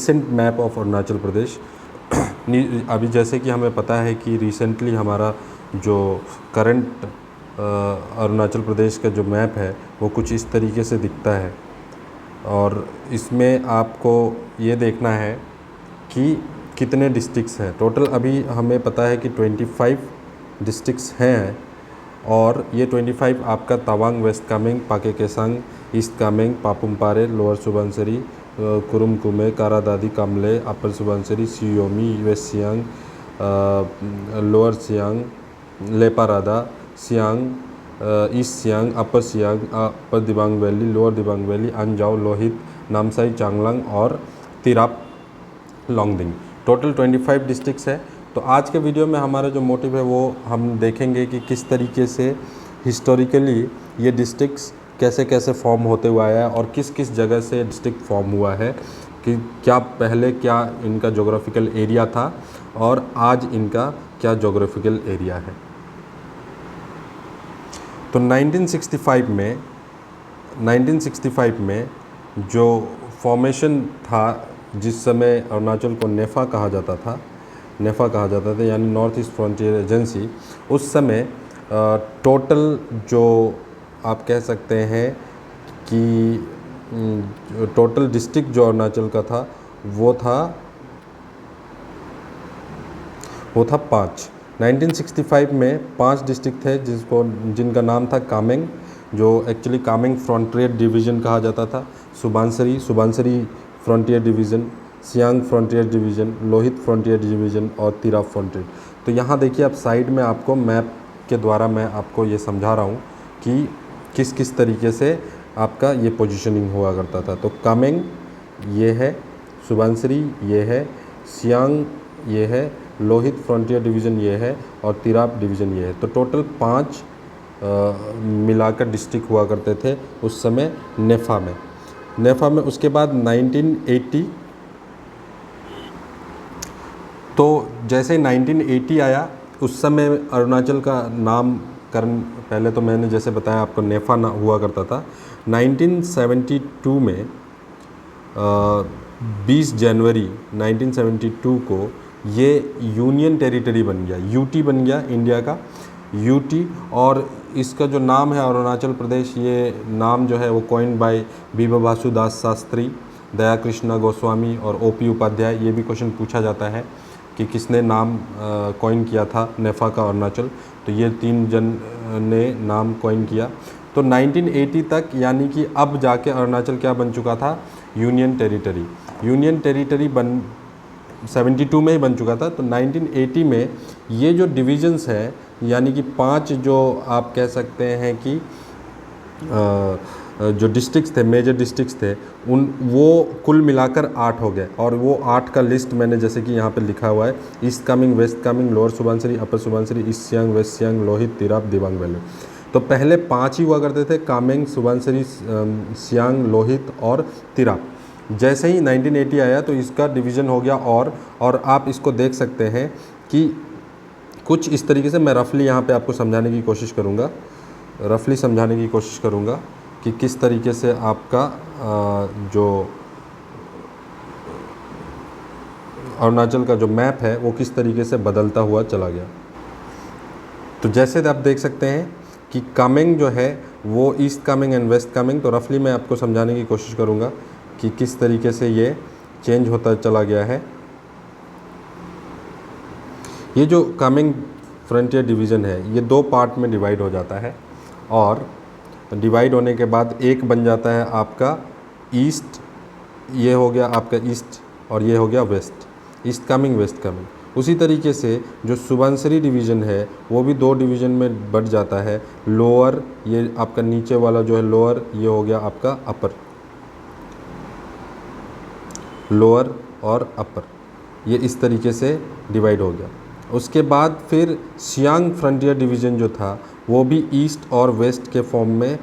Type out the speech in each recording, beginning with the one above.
Recent map of Arunachal प्रदेश। अभी जैसे कि हमें पता है कि रिसेंटली हमारा जो करंट अरुणाचल प्रदेश का जो मैप है वो कुछ इस तरीके से दिखता है, और इसमें आपको ये देखना है कि कितने डिस्ट्रिक्ट्स हैं टोटल। अभी हमें पता है कि 25 डिस्ट्रिक्ट्स हैं, और ये 25 आपका Tawang, west Kameng, Pakke Kessang, east Kameng, Papumpare, lower Subansiri, Kurung Kumey, Kradadi, Kamle, upper Subansiri, Shiyomi, west Siang, lower Siang, Leparada, Siang, east Siang, upper Siang, upper Dibang valley, lower Dibang valley, Anjaw, Lohit, Namsai, Changlang और तिराप लोंगडिंग। टोटल 25 डिस्ट्रिक्ट्स है। तो आज के वीडियो में हमारा जो मोटिव है वो हम देखेंगे कि किस तरीके से हिस्टोरिकली ये डिस्ट्रिक्ट्स कैसे कैसे फॉर्म होते हुआ आया है, और किस किस जगह से डिस्ट्रिक्ट फॉर्म हुआ है, कि क्या पहले क्या इनका जोग्राफिकल एरिया था और आज इनका क्या जोग्राफिकल एरिया है। तो 1965 में जो फॉर्मेशन था, जिस समय अरुणाचल को नेफा कहा जाता था यानी नॉर्थ ईस्ट फ्रंटियर एजेंसी, उस समय टोटल जो आप कह सकते हैं कि टोटल डिस्ट्रिक्ट जो अरुणाचल का था वो था 5। 1965 में 5 डिस्ट्रिक्ट थे जिनका नाम था कामेंग, जो एक्चुअली कामेंग फ्रंटियर डिवीज़न कहा जाता था, Subansiri frontier division, Siang frontier division, Lohit frontier division और तिराप फ्रंटियर। तो यहाँ देखिए आप साइड में आपको मैप के द्वारा मैं आपको ये समझा रहा हूँ कि किस किस तरीके से आपका ये पोजीशनिंग हुआ करता था। तो कामेंग ये है, सुबानसरी ये है, सियांग ये है, लोहित फ्रंटियर डिवीज़न ये है और तिराप डिवीज़न ये है। तो टोटल 5 मिलाकर डिस्ट्रिक्ट हुआ करते थे उस समय नेफा में। उसके बाद 1980, तो जैसे 1980 आया उस समय अरुणाचल का नामकरण, पहले तो मैंने जैसे बताया आपको नेफा ना हुआ करता था। 1972 में 20 जनवरी 1972 को ये यूनियन टेरिटरी बन गया, यूटी बन गया इंडिया का, यूटी। और इसका जो नाम है अरुणाचल प्रदेश, ये नाम जो है वो कॉइन बाय बीबा बासुदास शास्त्री, दया कृष्णा गोस्वामी और ओपी उपाध्याय। ये भी क्वेश्चन पूछा जाता है कि किसने नाम कॉइन किया था नेफा का अरुणाचल, तो ये 3 जन ने नाम कॉइन किया। तो 1980 तक, यानी कि अब जाके अरुणाचल क्या बन चुका था, यूनियन टेरिटरी 72 में ही बन चुका था। तो 1980 में ये जो डिविजन्स हैं, यानी कि 5 जो आप कह सकते हैं कि जो डिस्ट्रिक्ट्स थे, मेजर डिस्ट्रिक्ट्स थे, वो कुल मिलाकर 8 हो गए। और वो 8 का लिस्ट मैंने जैसे कि यहाँ पे लिखा हुआ है, east Kameng, west Kameng, lower Subansiri, upper Subansiri, east Siang, west Siang, Lohit, Tirap, Dibang valley. तो पहले 5 ही हुआ करते थे, कामेंग, सुबनसिरी, सियांग, लोहित और तिराप। जैसे ही 1980 आया तो इसका डिवीज़न हो गया। और आप इसको देख सकते हैं कि कुछ इस तरीके से, मैं रफली यहाँ पे आपको समझाने की कोशिश करूँगा कि किस तरीके से आपका जो अरुणाचल का जो मैप है वो किस तरीके से बदलता हुआ चला गया। तो जैसे आप देख सकते हैं कि कामेंग जो है वो east Kameng and west Kameng, तो रफली मैं आपको समझाने की कोशिश करूँगा कि किस तरीके से ये चेंज होता चला गया है। ये जो कामेंग फ्रंटियर डिवीज़न है ये 2 पार्ट में डिवाइड हो जाता है, और डिवाइड होने के बाद एक बन जाता है आपका ईस्ट, ये हो गया आपका ईस्ट, और ये हो गया west, east Kameng, west Kameng. उसी तरीके से जो सुबनसिरी डिवीज़न है वो भी 2 डिवीज़न में बढ़ जाता है। लोअर, ये आपका नीचे वाला जो है लोअर, ये हो गया आपका अपर, लोअर और अपर, ये इस तरीके से डिवाइड हो गया। उसके बाद फिर सियांग फ्रंटियर डिवीज़न जो था वो भी ईस्ट और वेस्ट के फॉर्म में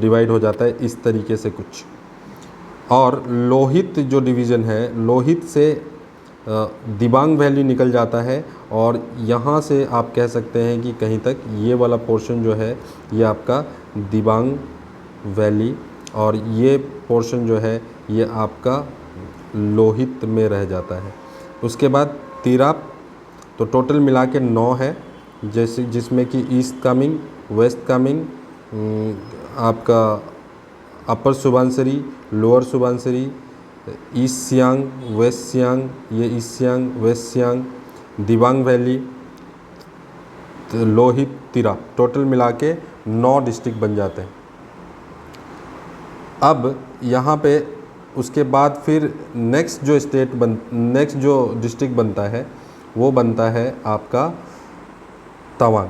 डिवाइड हो जाता है इस तरीके से कुछ। और लोहित जो डिवीज़न है, लोहित से दिबांग वैली निकल जाता है, और यहाँ से आप कह सकते हैं कि कहीं तक ये वाला पोर्शन जो है ये आपका दिबांग वैली, और ये पोर्शन जो है ये आपका लोहित में रह जाता है। उसके बाद तिराप, तो टोटल मिला के 9 है, जैसे जिसमें कि ईस्ट कामेंग, वेस्ट कामेंग, आपका upper Subansiri, lower Subansiri, east Siang, west Siang, ये east Siang, west Siang, Dibang valley, Lohit, Tirap, total मिला के 9 डिस्ट्रिक्ट बन जाते हैं। अब यहाँ पे उसके बाद फिर नेक्स्ट जो डिस्ट्रिक्ट बनता है वो बनता है आपका तवांग।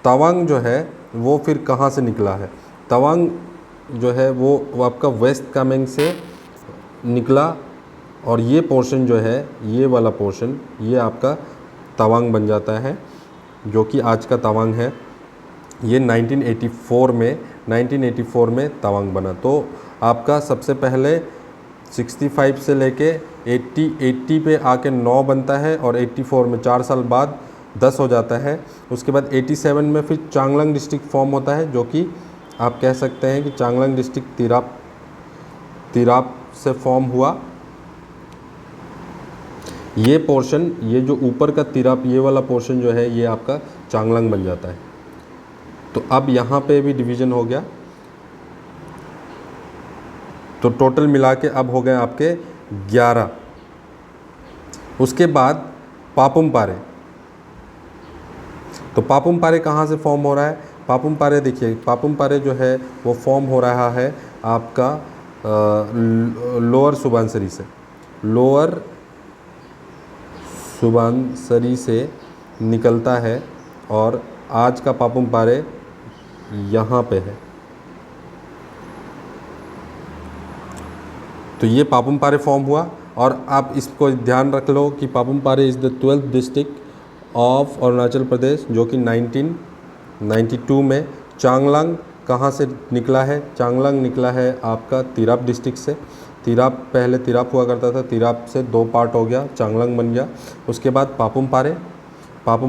तवांग जो है वो फिर कहाँ से निकला है? तवांग जो है वो आपका वेस्ट कामेंग से निकला, और ये पोर्शन जो है, ये वाला पोर्शन, ये आपका तवांग बन जाता है, जो कि आज का तवांग है। ये 1984 में तवांग बना। तो आपका सबसे पहले 65 से लेके 80 पे आके 9 बनता है, और 84 में 4 साल बाद 10 हो जाता है। उसके बाद 87 में फिर चांगलांग डिस्ट्रिक्ट फॉर्म होता है, जो कि आप कह सकते हैं कि चांगलांग डिस्ट्रिक्ट तिराप से फॉर्म हुआ। ये पोर्शन, ये जो ऊपर का तिराप, ये वाला पोर्शन जो है, ये आपका चांगलांग बन जाता है। तो अब यहाँ पे भी डिवीज़न हो गया। तो टोटल मिला के अब हो गए आपके 11। उसके बाद पापुम पारे। तो पापुम पारे कहाँ से फॉर्म हो रहा है? पापुम पारे देखिए, पापुम पारे जो है वो फॉर्म हो रहा है आपका लोअर सुबनसिरी से। लोअर सुबनसिरी से निकलता है, और आज का पापुम पारे यहाँ पे है। तो ये पापुम पारे फॉर्म हुआ। और आप इसको ध्यान रख लो कि Papum Pare is the 12th district of Arunachal Pradesh, जो कि 1992 में। चांगलांग कहाँ से निकला है? चांगलांग निकला है आपका तिराप डिस्ट्रिक्ट से। तिराप, पहले तिराप हुआ करता था, तिराप से 2 पार्ट हो गया, चांगलांग बन गया। उसके बाद पापुम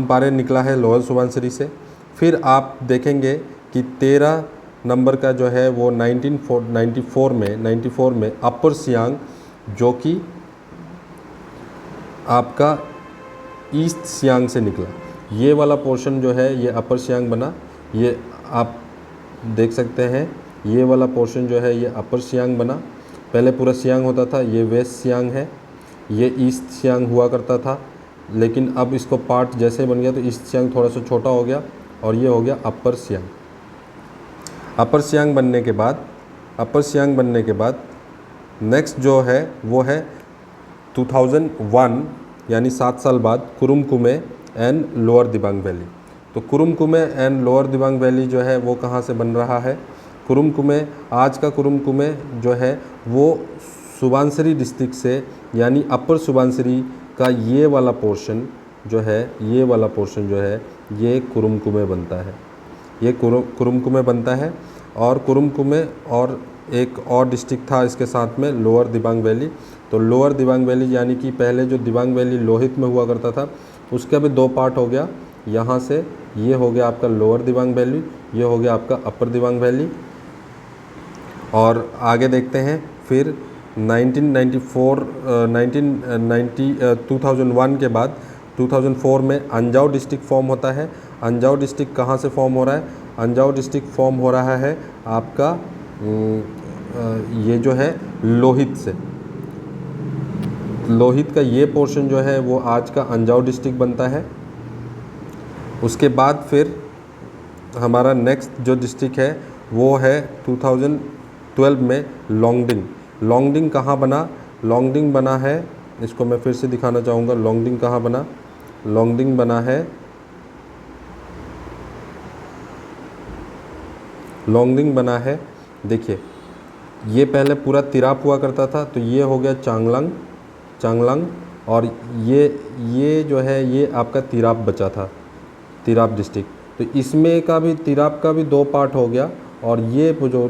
पारे निकला है लोअर सुबनसिरी से। फिर आप देखेंगे कि 13 नंबर का जो है वो 1994 में अपर सियांग, जो कि आपका ईस्ट सियांग से निकला। ये वाला पोर्शन जो है ये अपर सियांग बना। ये आप देख सकते हैं, ये वाला पोर्शन जो है ये अपर सियांग बना। पहले पूरा सियांग होता था, ये वेस्ट सियांग है। ये ईस्ट सियांग हुआ करता था, लेकिन अब इसको पार्ट जैसे बन गया तो ईस्ट सियांग थोड़ा सा छोटा हो गया, और ये हो गया अपर सियांग। अपर सियांग बनने के बाद नेक्स्ट जो है वो है 2001, यानी 7 साल बाद Kurung Kumey and lower Dibang valley. तो Kurung Kumey and lower Dibang valley जो है वो कहाँ से बन रहा है? कुरुम कुमे, आज का कुरुम कुमे जो है वो सुबनसिरी डिस्ट्रिक्ट से, यानी अपर सुबनसिरी का ये वाला पोर्शन जो है, ये वाला पोर्शन जो है, ये कुरुम कुमे बनता है। ये कुरुम कुमे बनता है। और कुरुम कुमे और एक और डिस्ट्रिक्ट था इसके साथ में, लोअर दिबांग वैली। तो लोअर दिबांग वैली, यानी कि पहले जो दिबांग वैली लोहित में हुआ करता था, उसका भी 2 पार्ट हो गया। यहाँ से ये हो गया आपका लोअर दिबांग वैली, ये हो गया आपका अपर दिबांग वैली। और आगे देखते हैं फिर 2001 के बाद 2004 में अंजाव डिस्ट्रिक्ट फॉर्म होता है। अंजाव डिस्ट्रिक्ट कहाँ से फॉर्म हो रहा है? अंजाव डिस्ट्रिक्ट फॉर्म हो रहा है आपका ये जो है लोहित से। लोहित का ये पोर्शन जो है वो आज का अंजाव डिस्ट्रिक्ट बनता है। उसके बाद फिर हमारा नेक्स्ट जो डिस्ट्रिक्ट है वो है 2012 में लोंगडिंग। लोंगडिंग कहाँ बना? लोंगडिंग बना है, इसको मैं फिर से दिखाना चाहूँगा। लोंगडिंग कहाँ बना? लोंगडिंग बना है, लोंगडिंग बना है, देखिए ये पहले पूरा तिराप हुआ करता था, तो ये हो गया चांगलांग, और ये जो है ये आपका तिराप बचा था, तिराप डिस्ट्रिक्ट। तो इसमें का भी, तिराप का भी 2 पार्ट हो गया, और ये जो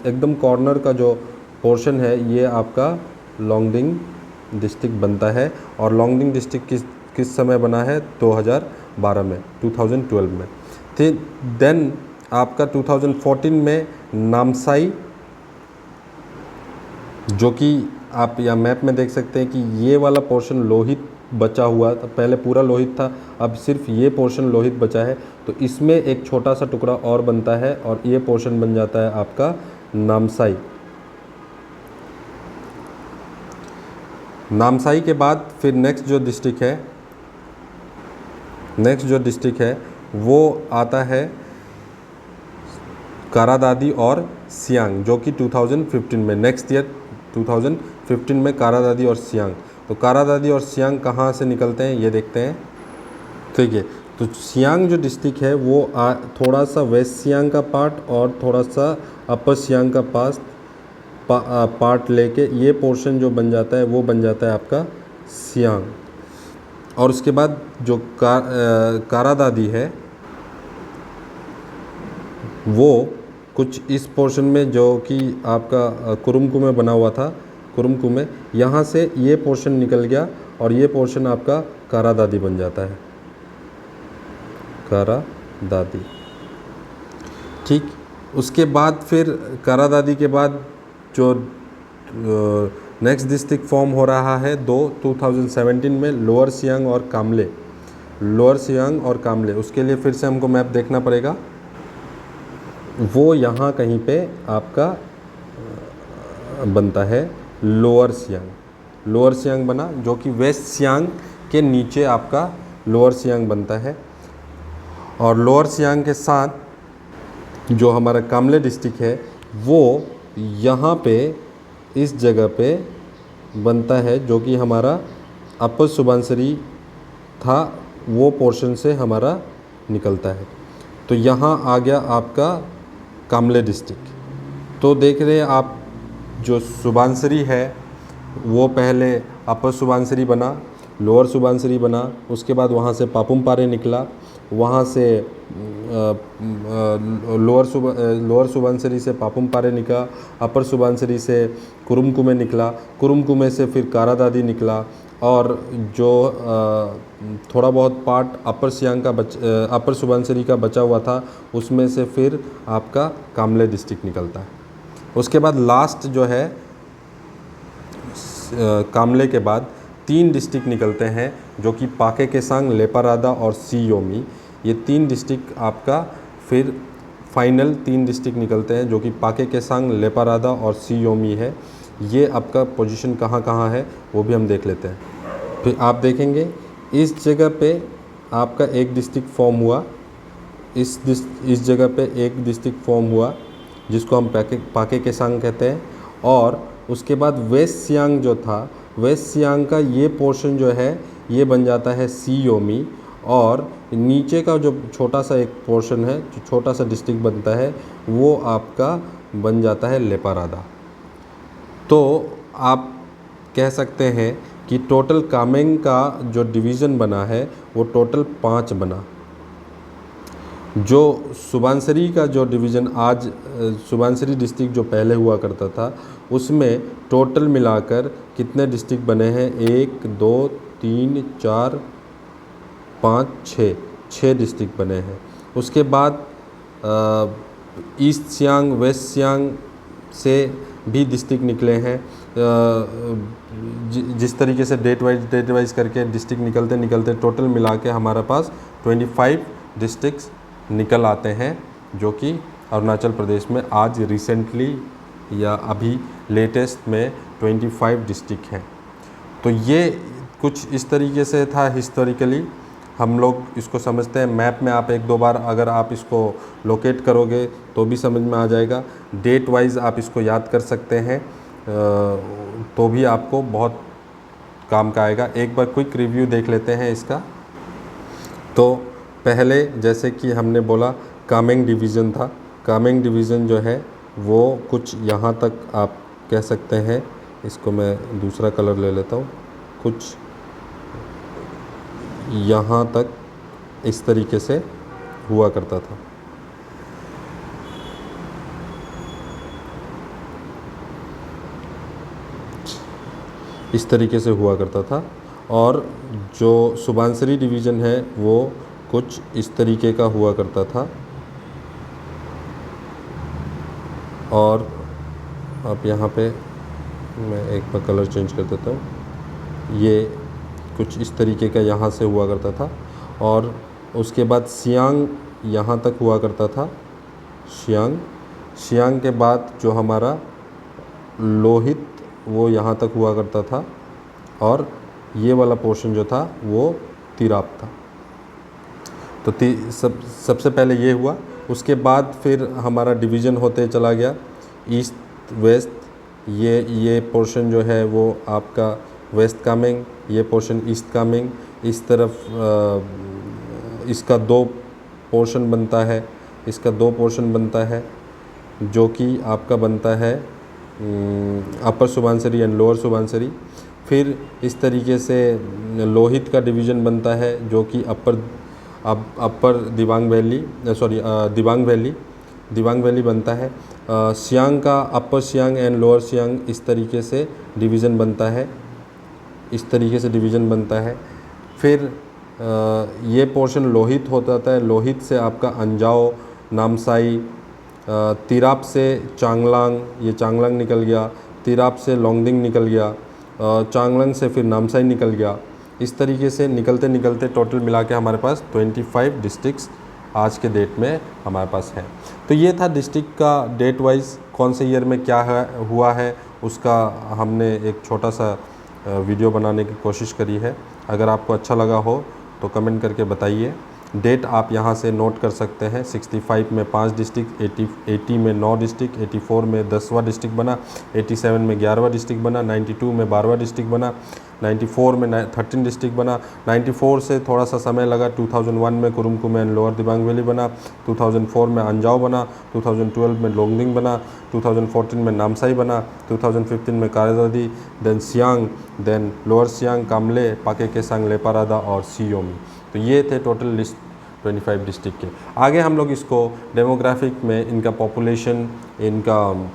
एकदम कॉर्नर का जो पोर्शन है ये आपका लोंगडिंग डिस्ट्रिक्ट बनता है। और लोंगडिंग डिस्ट्रिक्ट किस समय बना है? 2012 में, 2012 में। फिर देन आपका 2014 में नामसाई, जो कि आप या मैप में देख सकते हैं कि ये वाला पोर्शन लोहित बचा हुआ था, पहले पूरा लोहित था, अब सिर्फ ये पोर्शन लोहित बचा है। तो इसमें एक छोटा सा टुकड़ा और बनता है और ये पोर्शन बन जाता है आपका नामसाई। नामसाई के बाद फिर नेक्स्ट जो डिस्ट्रिक्ट है वो आता है कारादादी और सियांग, जो कि 2015 में, नेक्स्ट ईयर 2015 में कारादादी और सियांग। तो कारादादी और सियांग कहाँ से निकलते हैं ये देखते हैं। ठीक है, तो सियांग जो डिस्ट्रिक्ट है वो थोड़ा सा वेस्ट सियांग का पार्ट और थोड़ा सा अपर सियांग का पार्ट लेके ये पोर्शन जो बन जाता है वो बन जाता है आपका सियांग। और उसके बाद जो कारादादी है वो कुछ इस पोर्शन में, जो कि आपका कुरुमकु में बना हुआ था, कुरुमकु में यहाँ से ये पोर्शन निकल गया और ये पोर्शन आपका कारादादी बन जाता है, कारादादी। ठीक, उसके बाद फिर कारादादी के बाद जो नेक्स्ट डिस्ट्रिक्ट फॉर्म हो रहा है 2017 में, लोअर सियांग और कामले, लोअर सियांग और कामले। उसके लिए फिर से हमको मैप देखना पड़ेगा। वो यहाँ कहीं पे आपका बनता है लोअर सियांग, लोअर सियांग बना, जो कि वेस्ट सियांग के नीचे आपका लोअर सियांग बनता है। और लोअर सियांग के साथ जो हमारा कामले डिस्ट्रिक्ट है वो यहाँ पे इस जगह पे बनता है, जो कि हमारा अपर सुबनसिरी था वो पोर्शन से हमारा निकलता है। तो यहाँ आ गया आपका कामले डिस्ट्रिक्ट। तो देख रहे हैं आप, जो सुबनसिरी है वो पहले अपर सुबनसिरी बना, लोअर सुबनसिरी बना, उसके बाद वहाँ से पापुमपारे निकला, वहाँ से लोअर सुबनसिरी से पापुमपारे निकला, अपर सुबनसिरी से कुरुमकु में निकला, कुरुमकु में से फिर कारादादी निकला, और जो थोड़ा बहुत पार्ट अपर सियांग का अपर सुबनसिरी का बचा हुआ था उसमें से फिर आपका कामले डिस्ट्रिक्ट निकलता है। उसके बाद लास्ट जो है कामले के बाद 3 डिस्ट्रिक्ट निकलते हैं, जो कि पाके केसांग, लेपारादा और सी योमी। ये 3 डिस्ट्रिक्ट आपका फिर फाइनल 3 डिस्ट्रिक्ट निकलते हैं, जो कि पाके केसांग, लेपारादा और सी योमी है। ये आपका पोजीशन कहाँ कहाँ है वो भी हम देख लेते हैं। फिर आप देखेंगे इस जगह पे आपका एक डिस्ट्रिक्ट फॉर्म हुआ, इस जगह पे एक डिस्ट्रिक्ट फॉर्म हुआ जिसको हम पाके केसांग कहते हैं। और उसके बाद वेस्ट सियांग जो था, वेस्ट सियांग का ये पोर्शन जो है ये बन जाता है सी योमी, और नीचे का जो छोटा सा एक पोर्शन है, जो छोटा सा डिस्ट्रिक्ट बनता है वो आपका बन जाता है लेपारादा। तो आप कह सकते हैं कि टोटल कामेंग का जो डिवीज़न बना है वो टोटल 5 बना। जो सुबनसिरी का जो डिवीज़न आज सुबनसिरी डिस्ट्रिक्ट जो पहले हुआ करता था उसमें टोटल मिलाकर कितने डिस्ट्रिक्ट बने हैं? 1 2 3 4 5 6 डिस्ट्रिक्ट बने हैं। उसके बाद ईस्ट सियांग, वेस्ट सियांग से भी डिस्ट्रिक्ट निकले हैं। जिस तरीके से डेट वाइज करके डिस्ट्रिक्ट निकलते टोटल मिला के हमारे पास 25 डिस्ट्रिक्ट्स निकल आते हैं, जो कि अरुणाचल प्रदेश में आज रिसेंटली या अभी लेटेस्ट में 25 डिस्ट्रिक्ट हैं। तो ये कुछ इस तरीके से था हिस्टोरिकली, हम लोग इसको समझते हैं। मैप में आप 1-2 बार अगर आप इसको लोकेट करोगे तो भी समझ में आ जाएगा। डेट वाइज आप इसको याद कर सकते हैं तो भी आपको बहुत काम का आएगा। एक बार क्विक रिव्यू देख लेते हैं इसका। तो पहले जैसे कि हमने बोला कामेंग डिवीज़न था, कामेंग डिवीज़न जो है वो कुछ यहाँ तक आप कह सकते हैं। इसको मैं दूसरा कलर ले लेता हूँ। कुछ यहाँ तक इस तरीके से हुआ करता था। इस तरीके से हुआ करता था। और जो सुबनसिरी डिवीज़न है वो कुछ इस तरीके का हुआ करता था। और आप यहाँ पे मैं एक बार कलर चेंज कर देता हूँ। ये कुछ इस तरीके का यहाँ से हुआ करता था, और उसके बाद सियांग यहाँ तक हुआ करता था। सियांग के बाद जो हमारा लोहित वो यहाँ तक हुआ करता था, और ये वाला पोर्शन जो था वो तिराप था। तो सबसे पहले ये हुआ, उसके बाद फिर हमारा डिवीज़न होते चला गया ईस्ट वेस्ट। ये पोर्शन जो है वो आपका वेस्ट कमिंग, ये पोर्शन ईस्ट कमिंग। इस तरफ इसका दो पोर्शन बनता है, इसका दो पोर्शन बनता है, जो कि आपका बनता है अपर सुबनसिरी एंड लोअर सुबनसिरी। फिर इस तरीके से लोहित का डिवीज़न बनता है, जो कि अपर दिबांग वैली बनता है। सियांग का अपर सियांग एंड लोअर सियांग इस तरीके से डिवीज़न बनता है, इस तरीके से डिवीज़न बनता है। फिर ये पोर्शन लोहित हो जाता है, लोहित से आपका अंजाओ, नामसाई, तिराप से चांगलांग, ये चांगलांग निकल गया, तिराप से लोंगडिंग निकल गया, चांगलांग से फिर नामसाई निकल गया। इस तरीके से निकलते निकलते टोटल मिला के हमारे पास 25 डिस्ट्रिक्ट्स आज के डेट में हमारे पास है। तो ये था डिस्ट्रिक्ट का डेट वाइज कौन से ईयर में क्या हुआ है, उसका हमने एक छोटा सा वीडियो बनाने की कोशिश करी है। अगर आपको अच्छा लगा हो तो कमेंट करके बताइए। डेट आप यहाँ से नोट कर सकते हैं। 65 में 5 डिस्ट्रिक्ट, 80 में 9 डिस्ट्रिक्ट, 84 में 10वां डिस्ट्रिक्ट बना, 87 में 11वां डिस्ट्रिक्ट बना, 92 में 12वां डिस्ट्रिक्ट बना, 94 में 13 डिस्ट्रिक्ट बना। 94 से थोड़ा सा समय लगा, 2001 में कुरुमकुम एंड लोअर दिबांग वैली बना, 2004 में अंजाव बना, 2012 में लोंगडिंग बना, 2014 में नामसाई बना, 2015 में Kradadi, then Siang, then lower Siang, Kamle, Pakke Kessang, Leparada और सियोमी। तो ये थे टोटल लिस्ट 25 डिस्ट्रिक्ट के। आगे हम लोग इसको डेमोग्राफिक में इनका पॉपुलेशन, इनका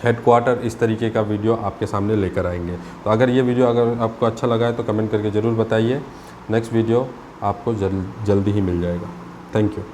हेडक्वार्टर, इस तरीके का वीडियो आपके सामने लेकर आएंगे। तो अगर ये वीडियो अगर आपको अच्छा लगा है तो कमेंट करके ज़रूर बताइए। नेक्स्ट वीडियो आपको जल्दी ही मिल जाएगा। Thank you.